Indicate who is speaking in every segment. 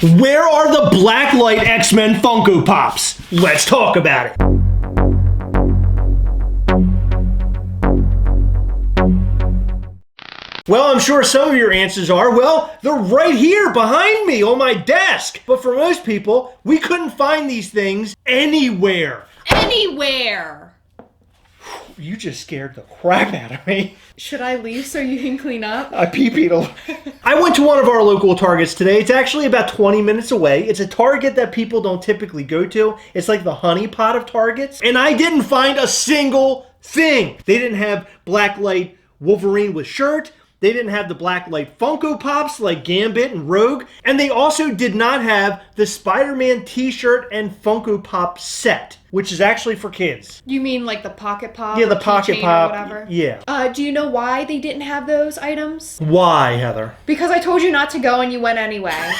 Speaker 1: Where are the Blacklight X-Men Funko Pops? Let's talk about it. Well, I'm sure some of your answers are, well, they're right here behind me on my desk. But for most people, we couldn't find these things anywhere.
Speaker 2: Anywhere!
Speaker 1: You just scared the crap out of me.
Speaker 2: Should I leave so you can clean up?
Speaker 1: I pee-peed a little. I went to one of our local Targets today. It's actually about 20 minutes away. It's a Target that people don't typically go to. It's like the honeypot of Targets. And I didn't find a single thing. They didn't have Blacklight Wolverine with shirt. They didn't have the Blacklight Funko Pops like Gambit and Rogue. And they also did not have the Spider-Man t-shirt and Funko Pop set, which is actually for kids.
Speaker 2: You mean like the Pocket Pop?
Speaker 1: Yeah, the Pocket Pop.
Speaker 2: Or whatever?
Speaker 1: Yeah.
Speaker 2: Do you know why they didn't have those items?
Speaker 1: Why, Heather?
Speaker 2: Because I told you not to go and you went anyway.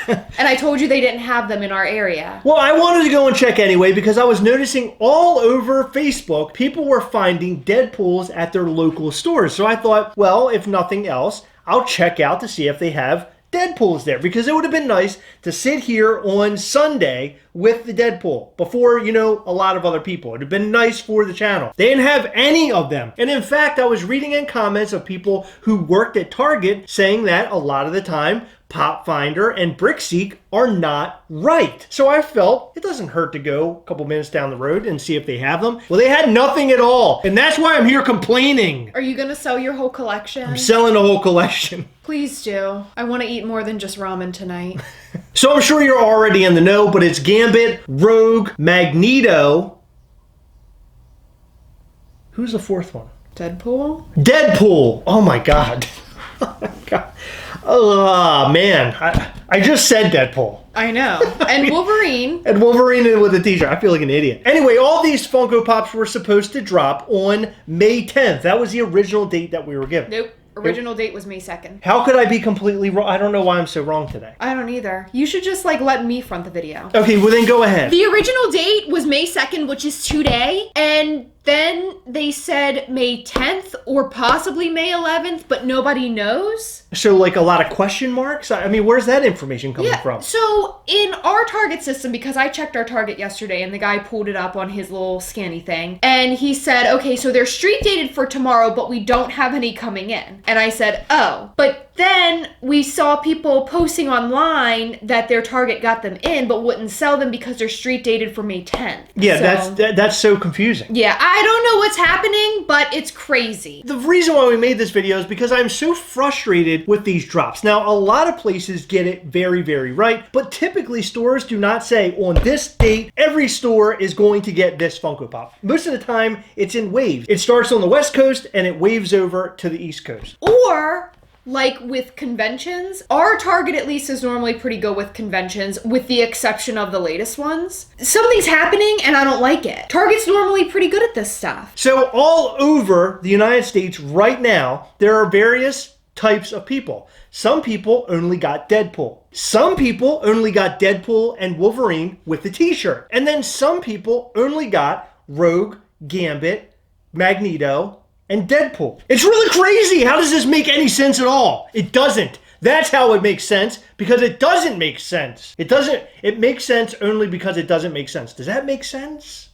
Speaker 2: And I told you they didn't have them in our area.
Speaker 1: Well, I wanted to go and check anyway because I was noticing all over Facebook, people were finding Deadpools at their local stores. So I thought, well, if nothing else, I'll check out to see if they have Deadpools there, because it would have been nice to sit here on Sunday with the Deadpool before, a lot of other people. It would have been nice for the channel. They didn't have any of them. And in fact, I was reading in comments of people who worked at Target saying that a lot of the time, Pop Finder and BrickSeek are not right. So I felt it doesn't hurt to go a couple minutes down the road and see if they have them. Well, they had nothing at all. And that's why I'm here complaining.
Speaker 2: Are you going to sell your whole collection?
Speaker 1: I'm selling the whole collection.
Speaker 2: Please do. I want to eat more than just ramen tonight.
Speaker 1: So I'm sure you're already in the know, but it's Gambit, Rogue, Magneto. Who's the fourth one?
Speaker 2: Deadpool?
Speaker 1: Deadpool! Oh my god. Oh my god. Oh man. I just said Deadpool.
Speaker 2: I know. And Wolverine.
Speaker 1: And Wolverine with a t-shirt. I feel like an idiot. Anyway, all these Funko Pops were supposed to drop on May 10th. That was the original date that we were given.
Speaker 2: Nope. Original date was May 2nd.
Speaker 1: How could I be completely wrong? I don't know why I'm so wrong today.
Speaker 2: I don't either. You should just let me front the video.
Speaker 1: Okay, well then go ahead.
Speaker 2: The original date was May 2nd, which is today, and then they said May 10th or possibly May 11th, but nobody knows.
Speaker 1: So a lot of question marks? I mean, where's that information coming from?
Speaker 2: So in our Target system, because I checked our Target yesterday and the guy pulled it up on his little scanny thing, and he said, okay, so they're street dated for tomorrow, but we don't have any coming in. And I said, oh, but then we saw people posting online that their Target got them in, but wouldn't sell them because they're street dated for May 10th.
Speaker 1: Yeah, so, that's so confusing.
Speaker 2: Yeah, I don't know what's happening, but it's crazy.
Speaker 1: The reason why we made this video is because I'm so frustrated with these drops. Now, a lot of places get it very, very right, but typically stores do not say on this date, every store is going to get this Funko Pop. Most of the time, it's in waves. It starts on the West Coast and it waves over to the East Coast.
Speaker 2: Or like with conventions, our Target at least is normally pretty good with conventions, with the exception of the latest ones. Something's happening and I don't like it. Target's normally pretty good at this stuff.
Speaker 1: So all over the United States right now, there are various types of people. Some people only got Deadpool. Some people only got Deadpool and Wolverine with the t-shirt. And then some people only got Rogue, Gambit, Magneto, and Deadpool. It's really crazy. How does this make any sense at all? It doesn't. That's how it makes sense, because it doesn't make sense. It makes sense only because it doesn't make sense. Does that make sense?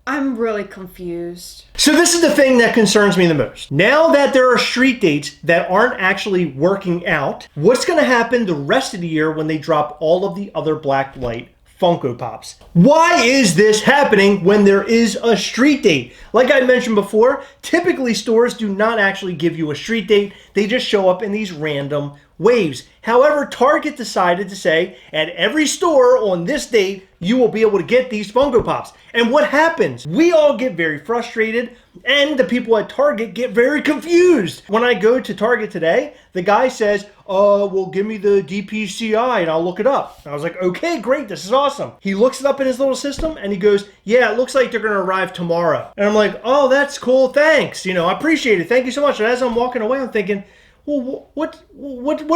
Speaker 2: I'm really confused.
Speaker 1: So this is the thing that concerns me the most. Now that there are street dates that aren't actually working out, what's going to happen the rest of the year when they drop all of the other Blacklight Funko Pops? Why is this happening when there is a street date? Like I mentioned before, typically stores do not actually give you a street date. They just show up in these random waves. However, Target decided to say, at every store on this date, you will be able to get these Funko Pops. And what happens? We all get very frustrated, and the people at Target get very confused. When I go to Target today, the guy says, well, give me the DPCI and I'll look it up. And I was like, okay, great, this is awesome. He looks it up in his little system and he goes, yeah, it looks like they're gonna arrive tomorrow. And I'm like, oh, that's cool, thanks. I appreciate it, thank you so much. And as I'm walking away, I'm thinking, well, what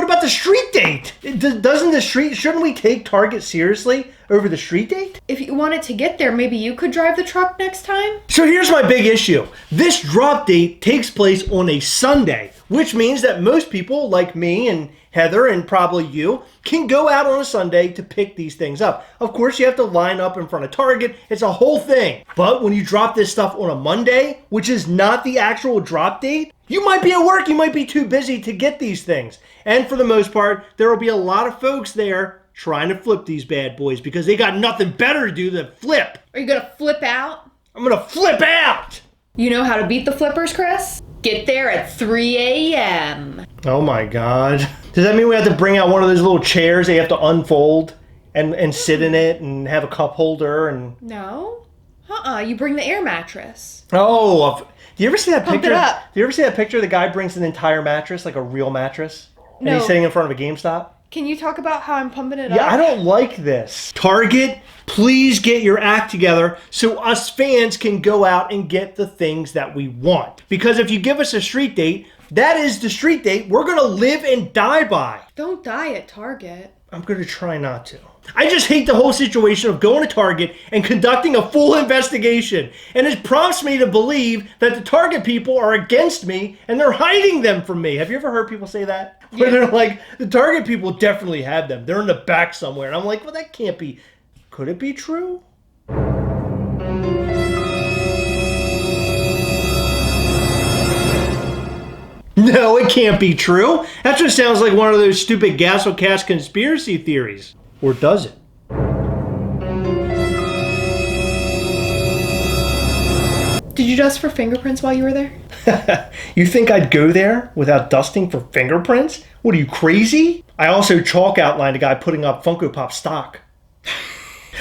Speaker 1: about the street date? Shouldn't we take Target seriously over the street date?
Speaker 2: If you wanted to get there, maybe you could drive the truck next time?
Speaker 1: So here's my big issue. This drop date takes place on a Sunday, which means that most people like me and Heather and probably you can go out on a Sunday to pick these things up. Of course, you have to line up in front of Target. It's a whole thing. But when you drop this stuff on a Monday, which is not the actual drop date, you might be at work. You might be too busy to get these things. And for the most part, there will be a lot of folks there trying to flip these bad boys because they got nothing better to do than flip.
Speaker 2: Are you gonna flip out?
Speaker 1: I'm gonna flip out!
Speaker 2: You know how to beat the flippers, Chris? Get there at 3 a.m.
Speaker 1: Oh my God. Does that mean we have to bring out one of those little chairs they have to unfold and sit in it and have a cup holder and...
Speaker 2: No. You bring the air mattress.
Speaker 1: Oh, do you ever see that
Speaker 2: Pump
Speaker 1: picture?
Speaker 2: it up.
Speaker 1: Do you ever see that picture? The guy brings an entire mattress, like a real mattress, and
Speaker 2: No.
Speaker 1: he's sitting in front of a GameStop.
Speaker 2: Can you talk about how I'm pumping it
Speaker 1: Yeah,
Speaker 2: up?
Speaker 1: I don't like this. Target, please get your act together so us fans can go out and get the things that we want. Because if you give us a street date, that is the street date we're going to live and die by.
Speaker 2: Don't die at Target.
Speaker 1: I'm going to try not to. I just hate the whole situation of going to Target and conducting a full investigation. And it prompts me to believe that the Target people are against me and they're hiding them from me. Have you ever heard people say that?
Speaker 2: Yeah.
Speaker 1: Where they're like, the Target people definitely have them. They're in the back somewhere. And I'm like, well, that can't be. Could it be true? No, it can't be true. That just sounds like one of those stupid Gastlecast conspiracy theories. Or does it?
Speaker 2: Did you dust for fingerprints while you were there?
Speaker 1: You think I'd go there without dusting for fingerprints? What are you, crazy? I also chalk outlined a guy putting up Funko Pop stock.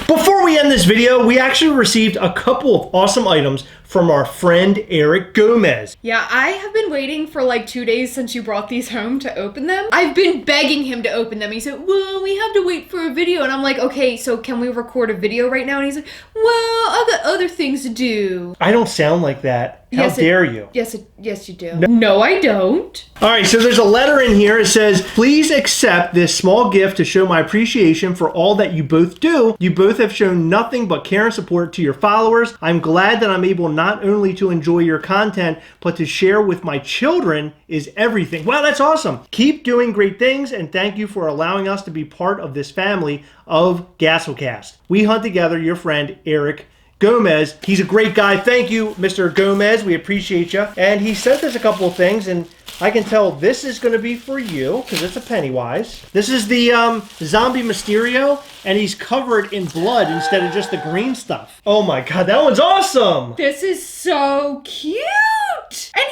Speaker 1: Before we end this video, we actually received a couple of awesome items from our friend Eric Gomez.
Speaker 2: Yeah, I have been waiting for like 2 days since you brought these home to open them. I've been begging him to open them. He said, well, we have to wait for a video. And I'm like, okay, so can we record a video right now? And he's like, well, I've got other things to do.
Speaker 1: I don't sound like that. How dare you?
Speaker 2: Yes, you do. No, I don't.
Speaker 1: All right, so there's a letter in here. It says, please accept this small gift to show my appreciation for all that you both do. You both have shown nothing but care and support to your followers. I'm glad that I'm able not only to enjoy your content, but to share with my children is everything. Wow, that's awesome. Keep doing great things, and thank you for allowing us to be part of this family of Gastlecast. We hunt together, your friend, Eric Gomez. He's a great guy. Thank you, Mr. Gomez. We appreciate you. And he sent us a couple of things, and I can tell this is going to be for you because it's a Pennywise. This is the Zombie Mysterio, and he's covered in blood instead of just the green stuff. Oh my God, that one's awesome.
Speaker 2: This is so cute. And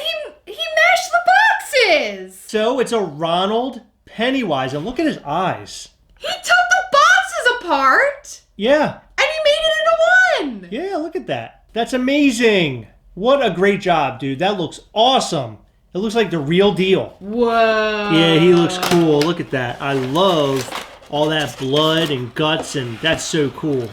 Speaker 2: he mashed the boxes.
Speaker 1: So it's a Ronald Pennywise, and look at his eyes.
Speaker 2: He took the boxes apart.
Speaker 1: Yeah.
Speaker 2: And he made it into one.
Speaker 1: Yeah, look at that. That's amazing. What a great job, dude. That looks awesome. It looks like the real deal.
Speaker 2: Whoa.
Speaker 1: Yeah, he looks cool. Look at that. I love all that blood and guts, and that's so cool.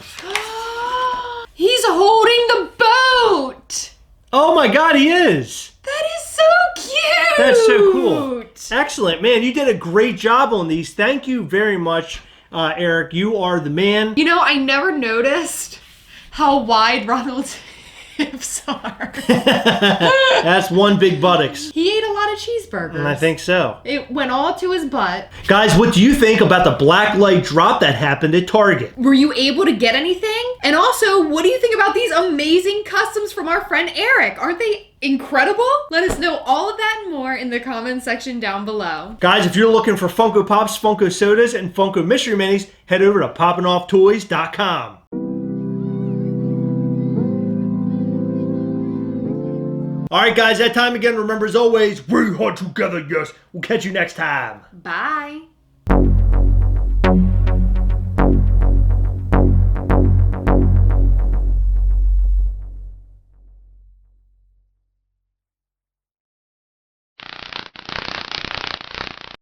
Speaker 2: He's holding the boat.
Speaker 1: Oh my God, he is.
Speaker 2: That is so cute.
Speaker 1: That's so cool. Excellent, man. You did a great job on these. Thank you very much, Eric. You are the man.
Speaker 2: You know, I never noticed how wide Ronald's hips are.
Speaker 1: That's one big buttocks.
Speaker 2: He ate a lot of cheeseburgers.
Speaker 1: I think so.
Speaker 2: It went all to his butt.
Speaker 1: Guys, what do you think about the black light drop that happened at Target?
Speaker 2: Were you able to get anything? And also, what do you think about these amazing customs from our friend Eric? Aren't they incredible? Let us know all of that and more in the comments section down below.
Speaker 1: Guys, if you're looking for Funko Pops, Funko Sodas, and Funko Mystery Minis, head over to poppingofftoys.com. All right, guys, that time again. Remember, as always, we hunt together, yes. We'll catch you next time.
Speaker 2: Bye.